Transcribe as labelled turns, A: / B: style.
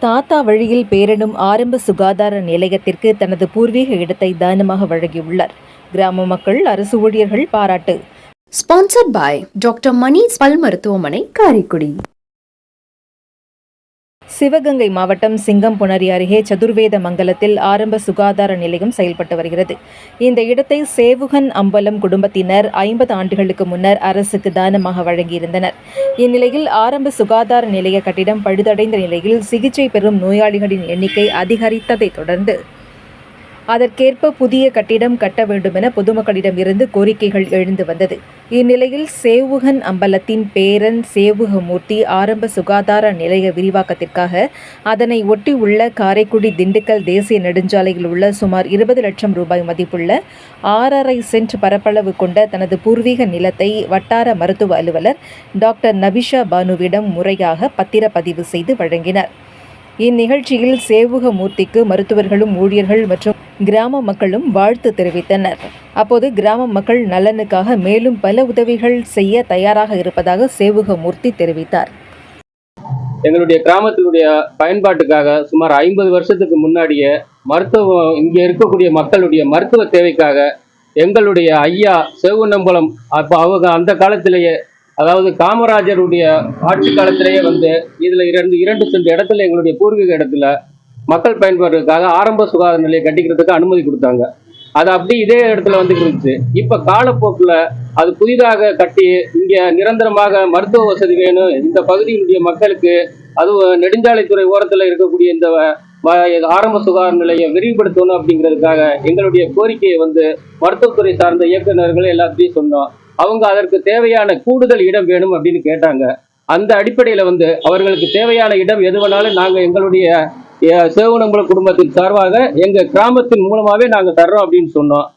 A: தாத்தா வழியில் பேரனும் ஆரம்ப சுகாதார நிலையத்திற்கு தனது பூர்வீக இடத்தை தானமாக வழங்கியுள்ளார். கிராம மக்கள், அரசு ஊழியர்கள் பாராட்டு.
B: ஸ்பான்சர்ட் பை டாக்டர் மணிஸ் பல் மருத்துவமனை, காரைக்குடி.
A: சிவகங்கை மாவட்டம் சிங்கம்புணரி அருகே சதுர்வேத மங்கலத்தில் ஆரம்ப சுகாதார நிலையம் செயல்பட்டு வருகிறது. இந்த இடத்தை சேவுகன் அம்பலம் குடும்பத்தினர் 50 ஆண்டுகளுக்கு முன்னர் அரசுக்கு தானமாக வழங்கியிருந்தனர். இந்நிலையில் ஆரம்ப சுகாதார நிலைய கட்டிடம் பழுதடைந்த நிலையில் சிகிச்சை பெறும் நோயாளிகளின் எண்ணிக்கை அதிகரித்ததை தொடர்ந்து அதற்கேற்ப புதிய கட்டிடம் கட்ட வேண்டுமென பொதுமக்களிடம் இருந்து கோரிக்கைகள் எழுந்து வந்தது. இந்நிலையில் சேவுகன் அம்பலத்தின் பேரன் சேவுகமூர்த்தி ஆரம்ப சுகாதார நிலைய விரிவாக்கத்திற்காக அதனை ஒட்டி உள்ள காரைக்குடி திண்டுக்கல் தேசிய நெடுஞ்சாலையில் உள்ள சுமார் 20 லட்சம் ரூபாய் மதிப்புள்ள 6.5 சென்ட் பரப்பளவு கொண்ட தனது பூர்வீக நிலத்தை வட்டார மருத்துவ அலுவலர் டாக்டர் நபிஷா பானுவிடம் முறையாக பத்திரப்பதிவு செய்து வழங்கினார். இந்நிகழ்ச்சியில் சேவுகமூர்த்திக்கு மருத்துவர்களும், ஊழியர்கள் மற்றும் கிராம மக்களும் வாழ்த்து தெரிவித்தனர். அப்போது கிராம மக்கள் நலனுக்காக மேலும் பல உதவிகள் செய்ய தயாராக இருப்பதாக சேவுகமூர்த்தி தெரிவித்தார்.
C: எங்களுடைய கிராமத்தினுடைய பயன்பாட்டுக்காக சுமார் 50 வருஷத்துக்கு முன்னாடியே இங்கே இருக்கக்கூடிய மக்களுடைய மருத்துவ தேவைக்காக எங்களுடைய ஐயா சேவுகனம்பலம் அவங்க அந்த காலத்திலேயே, அதாவது காமராஜருடைய ஆட்சி காலத்திலேயே இதுல 2 சென்ட் இடத்துல எங்களுடைய பூர்வீக இடத்துல மக்கள் பயன்பாட்டுக்காக ஆரம்ப சுகாதார நிலையம் கட்டிக்கிறதுக்கு அனுமதி கொடுத்தாங்க. அது அப்படி இதே இடத்துல இருந்துச்சு. இப்ப காலப்போக்கில் அது புதிதாக கட்டி இங்க நிரந்தரமாக மருத்துவ வசதி வேணும், இந்த பகுதியினுடைய மக்களுக்கு, அதுவும் நெடுஞ்சாலைத்துறை ஓரத்துல இருக்கக்கூடிய இந்த ஆரம்ப சுகாதார நிலையம் விரிவுபடுத்தணும் அப்படிங்கிறதுக்காக எங்களுடைய கோரிக்கையை மருத்துவத்துறை சார்ந்த இயக்குநர்கள் எல்லாத்தையும் சொன்னோம். அவங்க அதற்கு தேவையான கூடுதல் இடம் வேணும் அப்படின்னு கேட்டாங்க. அந்த அடிப்படையில் அவர்களுக்கு தேவையான இடம் எது வேணாலும் நாங்கள் எங்களுடைய சேவுகனம்பலம் குடும்பத்தின் சார்பாக எங்கள் கிராமத்தின் மூலமாகவே நாங்கள் தர்றோம் அப்படின்னு சொன்னோம்.